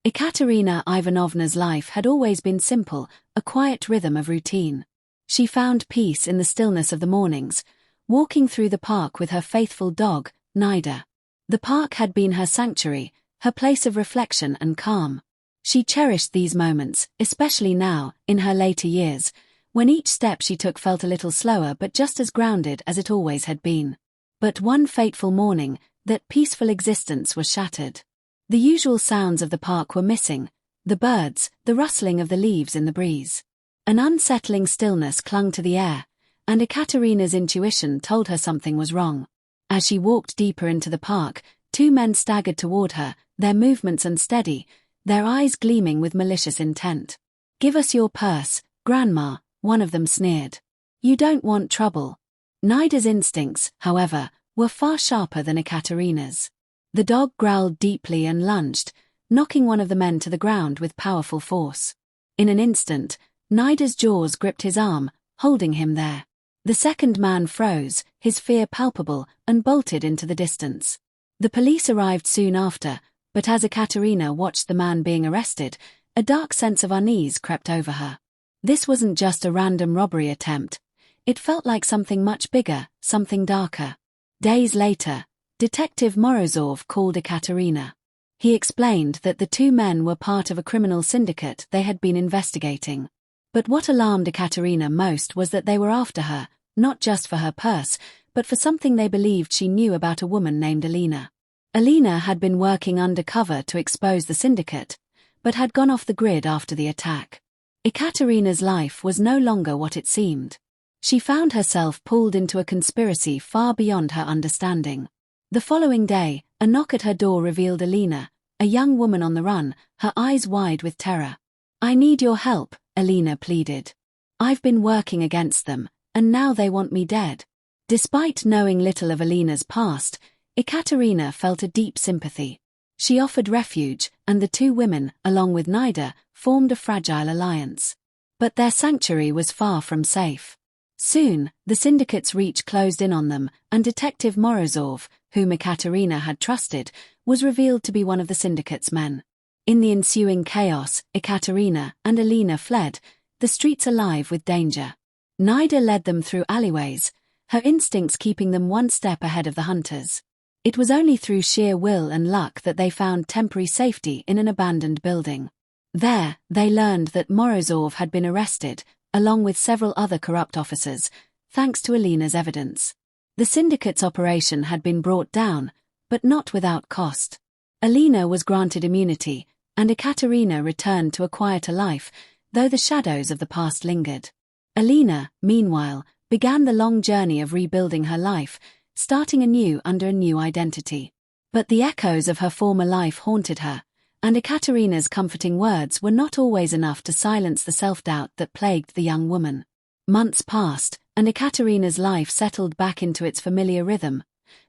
Ekaterina Ivanovna's life had always been simple, a quiet rhythm of routine. She found peace in the stillness of the mornings, walking through the park with her faithful dog, Nida. The park had been her sanctuary, her place of reflection and calm. She cherished these moments, especially now, in her later years, when each step she took felt a little slower but just as grounded as it always had been. But one fateful morning, that peaceful existence was shattered. The usual sounds of the park were missing, the birds, the rustling of the leaves in the breeze. An unsettling stillness clung to the air, and Ekaterina's intuition told her something was wrong. As she walked deeper into the park, two men staggered toward her, their movements unsteady, their eyes gleaming with malicious intent. "Give us your purse, Grandma," one of them sneered. "You don't want trouble." Nida's instincts, however, were far sharper than Ekaterina's. The dog growled deeply and lunged, knocking one of the men to the ground with powerful force. In an instant, Nida's jaws gripped his arm, holding him there. The second man froze, his fear palpable, and bolted into the distance. The police arrived soon after, but as Ekaterina watched the man being arrested, a dark sense of unease crept over her. This wasn't just a random robbery attempt. It felt like something much bigger, something darker. Days later, Detective Morozov called Ekaterina. He explained that the two men were part of a criminal syndicate they had been investigating. But what alarmed Ekaterina most was that they were after her, not just for her purse, but for something they believed she knew about a woman named Alina. Alina had been working undercover to expose the syndicate, but had gone off the grid after the attack. Ekaterina's life was no longer what it seemed. She found herself pulled into a conspiracy far beyond her understanding. The following day, a knock at her door revealed Alina, a young woman on the run, her eyes wide with terror. "I need your help," Alina pleaded. "I've been working against them, and now they want me dead." Despite knowing little of Alina's past, Ekaterina felt a deep sympathy. She offered refuge, and the two women, along with Nida, formed a fragile alliance. But their sanctuary was far from safe. Soon, the syndicate's reach closed in on them, and Detective Morozov, whom Ekaterina had trusted, was revealed to be one of the syndicate's men. In the ensuing chaos, Ekaterina and Alina fled, the streets alive with danger. Nida led them through alleyways, her instincts keeping them one step ahead of the hunters. It was only through sheer will and luck that they found temporary safety in an abandoned building. There, they learned that Morozov had been arrested, along with several other corrupt officers, thanks to Alina's evidence. The syndicate's operation had been brought down, but not without cost. Alina was granted immunity, and Ekaterina returned to a quieter life, though the shadows of the past lingered. Alina, meanwhile, began the long journey of rebuilding her life, starting anew under a new identity. But the echoes of her former life haunted her, and Ekaterina's comforting words were not always enough to silence the self-doubt that plagued the young woman. Months passed, and Ekaterina's life settled back into its familiar rhythm,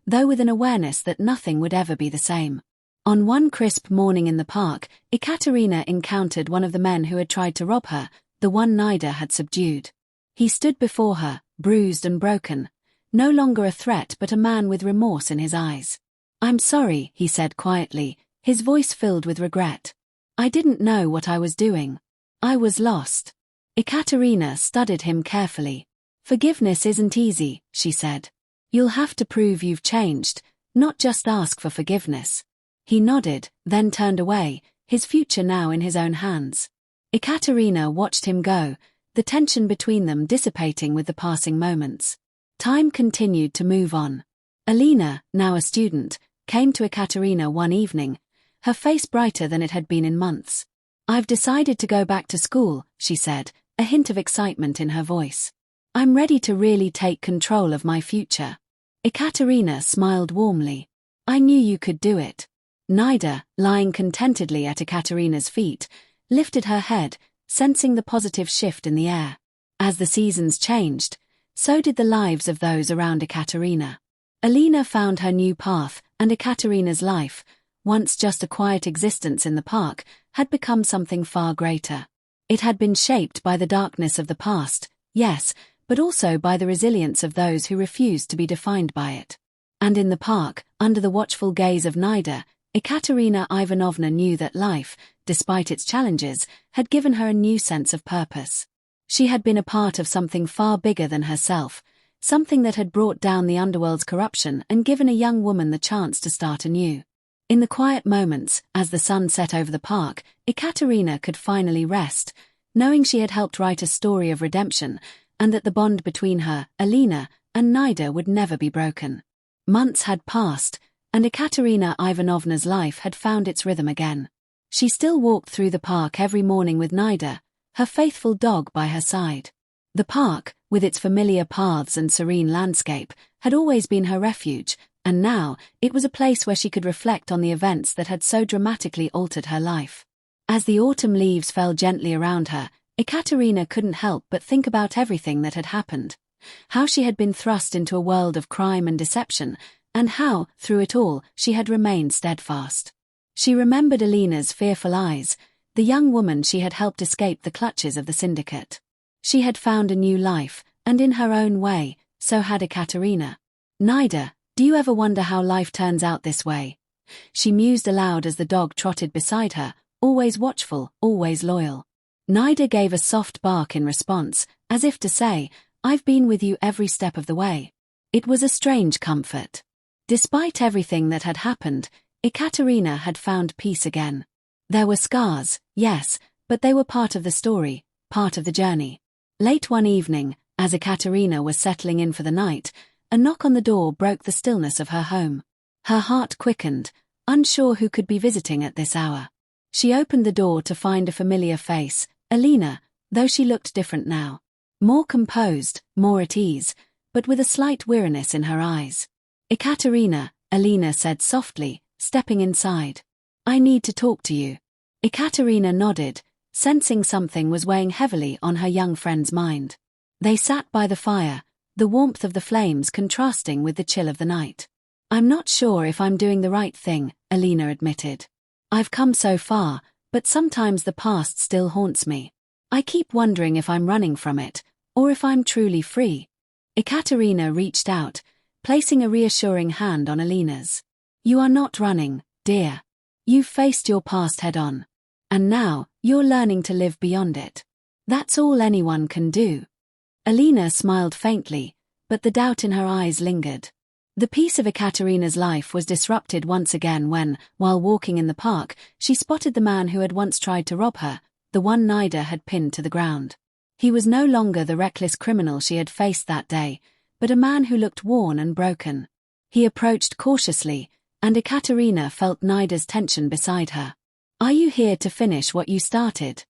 though with an awareness that nothing would ever be the same. On one crisp morning in the park, Ekaterina encountered one of the men who had tried to rob her, the one Nida had subdued. He stood before her, bruised and broken, no longer a threat but a man with remorse in his eyes. "I'm sorry," he said quietly, his voice filled with regret. "I didn't know what I was doing. I was lost." Ekaterina studied him carefully. "Forgiveness isn't easy," she said. "You'll have to prove you've changed, not just ask for forgiveness." He nodded, then turned away, his future now in his own hands. Ekaterina watched him go, the tension between them dissipating with the passing moments. Time continued to move on. Alina, now a student, came to Ekaterina one evening, her face brighter than it had been in months. "I've decided to go back to school," she said, a hint of excitement in her voice. "I'm ready to really take control of my future." Ekaterina smiled warmly. "I knew you could do it." Nida, lying contentedly at Ekaterina's feet, lifted her head, sensing the positive shift in the air. As the seasons changed, so did the lives of those around Ekaterina. Alina found her new path, and Ekaterina's life, once just a quiet existence in the park, had become something far greater. It had been shaped by the darkness of the past, yes, but also by the resilience of those who refused to be defined by it. And in the park, under the watchful gaze of Nida, Ekaterina Ivanovna knew that life, despite its challenges, had given her a new sense of purpose. She had been a part of something far bigger than herself, something that had brought down the underworld's corruption and given a young woman the chance to start anew. In the quiet moments, as the sun set over the park, Ekaterina could finally rest, knowing she had helped write a story of redemption, and that the bond between her, Alina, and Nida would never be broken. Months had passed, and Ekaterina Ivanovna's life had found its rhythm again. She still walked through the park every morning with Nida, her faithful dog by her side. The park, with its familiar paths and serene landscape, had always been her refuge, and now it was a place where she could reflect on the events that had so dramatically altered her life. As the autumn leaves fell gently around her, Ekaterina couldn't help but think about everything that had happened. How she had been thrust into a world of crime and deception, and how, through it all, she had remained steadfast. She remembered Alina's fearful eyes, the young woman she had helped escape the clutches of the syndicate. She had found a new life, and in her own way, so had Ekaterina. Nida, do you ever wonder how life turns out this way? She mused aloud as the dog trotted beside her, always watchful, always loyal. Nida gave a soft bark in response, as if to say, I've been with you every step of the way. It was a strange comfort. Despite everything that had happened, Ekaterina had found peace again. There were scars, yes, but they were part of the story, part of the journey. Late one evening, as Ekaterina was settling in for the night, a knock on the door broke the stillness of her home. Her heart quickened, unsure who could be visiting at this hour. She opened the door to find a familiar face, Alina, though she looked different now. More composed, more at ease, but with a slight weariness in her eyes. Ekaterina, Alina said softly, stepping inside. I need to talk to you. Ekaterina nodded, sensing something was weighing heavily on her young friend's mind. They sat by the fire, the warmth of the flames contrasting with the chill of the night. I'm not sure if I'm doing the right thing, Alina admitted. I've come so far, but sometimes the past still haunts me. I keep wondering if I'm running from it, or if I'm truly free. Ekaterina reached out, placing a reassuring hand on Alina's. You are not running, dear. You've faced your past head-on. And now, you're learning to live beyond it. That's all anyone can do. Alina smiled faintly, but the doubt in her eyes lingered. The peace of Ekaterina's life was disrupted once again when, while walking in the park, she spotted the man who had once tried to rob her, the one Nida had pinned to the ground. He was no longer the reckless criminal she had faced that day, but a man who looked worn and broken. He approached cautiously, and Ekaterina felt Nida's tension beside her. Are you here to finish what you started?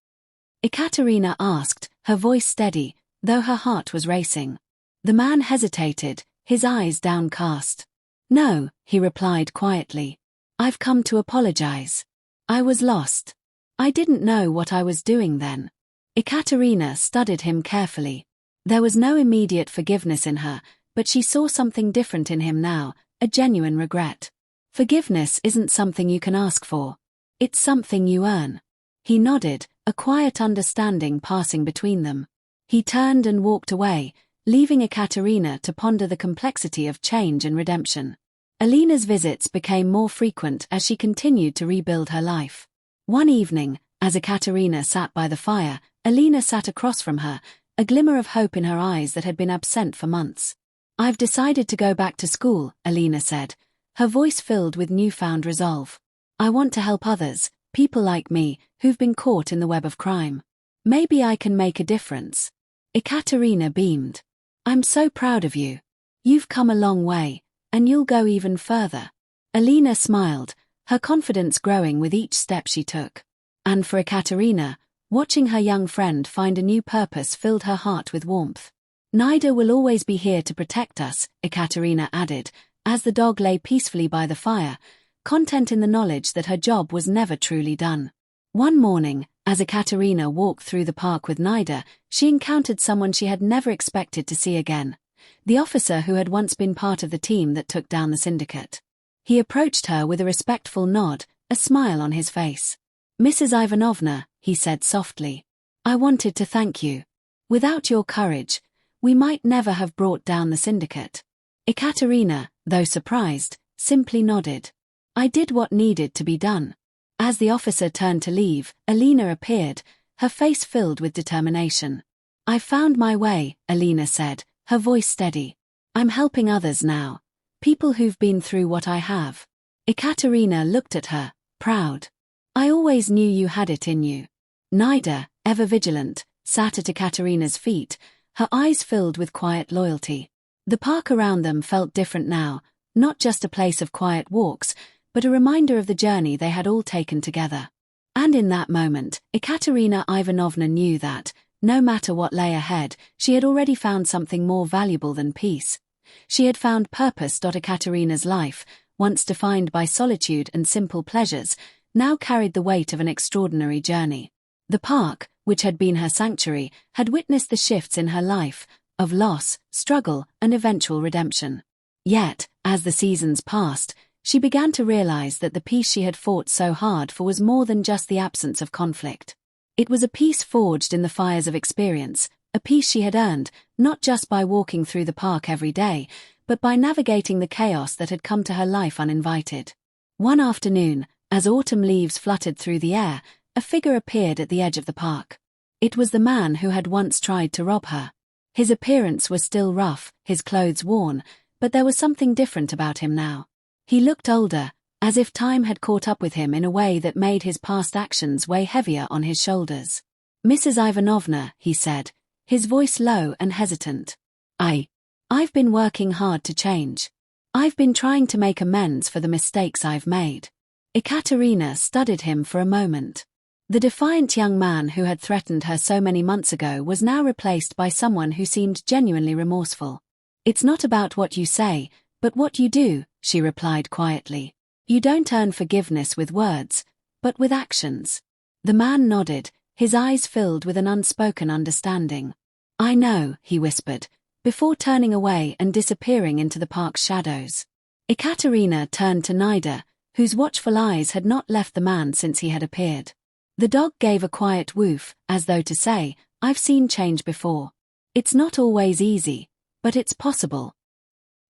Ekaterina asked, her voice steady, though her heart was racing. The man hesitated, his eyes downcast. No, he replied quietly. I've come to apologize. I was lost. I didn't know what I was doing then. Ekaterina studied him carefully. There was no immediate forgiveness in her, but she saw something different in him now, a genuine regret. Forgiveness isn't something you can ask for. It's something you earn. He nodded, a quiet understanding passing between them. He turned and walked away, leaving Ekaterina to ponder the complexity of change and redemption. Alina's visits became more frequent as she continued to rebuild her life. One evening, as Ekaterina sat by the fire, Alina sat across from her, a glimmer of hope in her eyes that had been absent for months. I've decided to go back to school, Alina said, her voice filled with newfound resolve. I want to help others, people like me, who've been caught in the web of crime. Maybe I can make a difference. Ekaterina beamed. I'm so proud of you. You've come a long way, and you'll go even further. Alina smiled, her confidence growing with each step she took. And for Ekaterina, watching her young friend find a new purpose filled her heart with warmth. Nida will always be here to protect us, Ekaterina added, as the dog lay peacefully by the fire, content in the knowledge that her job was never truly done. One morning, as Ekaterina walked through the park with Nida, she encountered someone she had never expected to see again. The officer who had once been part of the team that took down the syndicate. He approached her with a respectful nod, a smile on his face. Mrs. Ivanovna, he said softly, I wanted to thank you. Without your courage, we might never have brought down the syndicate. Ekaterina, though surprised, simply nodded. I did what needed to be done. As the officer turned to leave, Alina appeared, her face filled with determination. I found my way, Alina said, her voice steady. I'm helping others now. People who've been through what I have. Ekaterina looked at her, proud. I always knew you had it in you. Nida, ever vigilant, sat at Ekaterina's feet, her eyes filled with quiet loyalty. The park around them felt different now, not just a place of quiet walks, but a reminder of the journey they had all taken together. And in that moment, Ekaterina Ivanovna knew that, no matter what lay ahead, she had already found something more valuable than peace. She had found purpose. Ekaterina's life, once defined by solitude and simple pleasures, now carried the weight of an extraordinary journey. The park, which had been her sanctuary, had witnessed the shifts in her life, of loss, struggle, and eventual redemption. Yet, as the seasons passed, she began to realize that the peace she had fought so hard for was more than just the absence of conflict. It was a peace forged in the fires of experience, a peace she had earned, not just by walking through the park every day, but by navigating the chaos that had come to her life uninvited. One afternoon, as autumn leaves fluttered through the air, a figure appeared at the edge of the park. It was the man who had once tried to rob her. His appearance was still rough, his clothes worn, but there was something different about him now. He looked older, as if time had caught up with him in a way that made his past actions weigh heavier on his shoulders. Mrs. Ivanovna, he said, his voice low and hesitant. I've been working hard to change. I've been trying to make amends for the mistakes I've made. Ekaterina studied him for a moment. The defiant young man who had threatened her so many months ago was now replaced by someone who seemed genuinely remorseful. It's not about what you say, but what you do, she replied quietly. You don't earn forgiveness with words, but with actions. The man nodded, his eyes filled with an unspoken understanding. I know, he whispered, before turning away and disappearing into the park's shadows. Ekaterina turned to Nida, whose watchful eyes had not left the man since he had appeared. The dog gave a quiet woof, as though to say, I've seen change before. It's not always easy, but it's possible.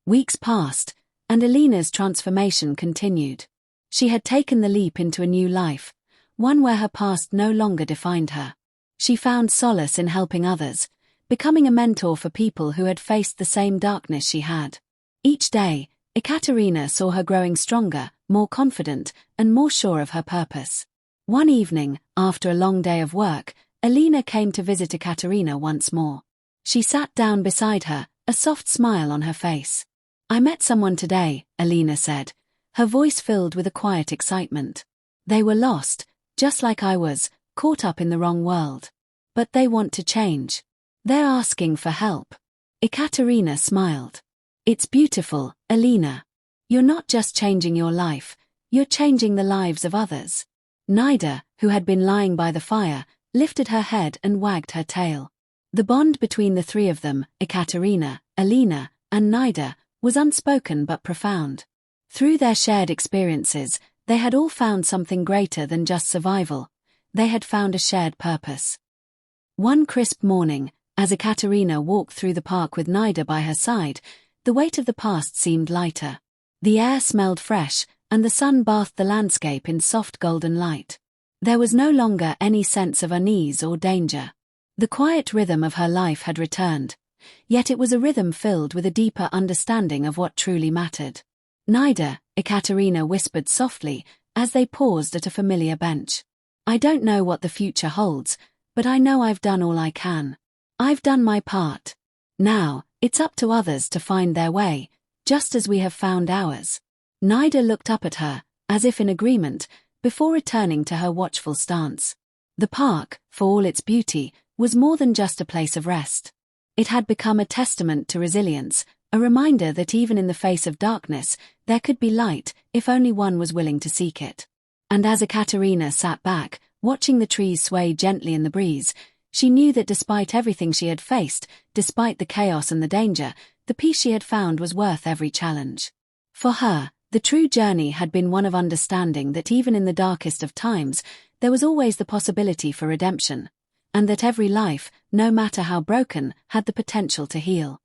Weeks passed, and Alina's transformation continued. She had taken the leap into a new life, one where her past no longer defined her. She found solace in helping others, becoming a mentor for people who had faced the same darkness she had. Each day, Ekaterina saw her growing stronger, more confident, and more sure of her purpose. One evening, after a long day of work, Alina came to visit Ekaterina once more. She sat down beside her, a soft smile on her face. I met someone today, Alina said, her voice filled with a quiet excitement. They were lost, just like I was, caught up in the wrong world. But they want to change. They're asking for help. Ekaterina smiled. It's beautiful, Alina. You're not just changing your life, you're changing the lives of others. Nida, who had been lying by the fire, lifted her head and wagged her tail. The bond between the three of them, Ekaterina, Alina, and Nida, was unspoken but profound. Through their shared experiences, they had all found something greater than just survival. They had found a shared purpose. One crisp morning, as Ekaterina walked through the park with Nida by her side, the weight of the past seemed lighter. The air smelled fresh, and the sun bathed the landscape in soft golden light. There was no longer any sense of unease or danger. The quiet rhythm of her life had returned, yet it was a rhythm filled with a deeper understanding of what truly mattered. Nida, Ekaterina whispered softly, as they paused at a familiar bench. I don't know what the future holds, but I know I've done all I can. I've done my part. Now, it's up to others to find their way, just as we have found ours. Nida looked up at her, as if in agreement, before returning to her watchful stance. The park, for all its beauty, was more than just a place of rest. It had become a testament to resilience, a reminder that even in the face of darkness, there could be light, if only one was willing to seek it. And as Ekaterina sat back, watching the trees sway gently in the breeze, she knew that despite everything she had faced, despite the chaos and the danger, the peace she had found was worth every challenge. For her, the true journey had been one of understanding that even in the darkest of times, there was always the possibility for redemption, and that every life, no matter how broken, had the potential to heal.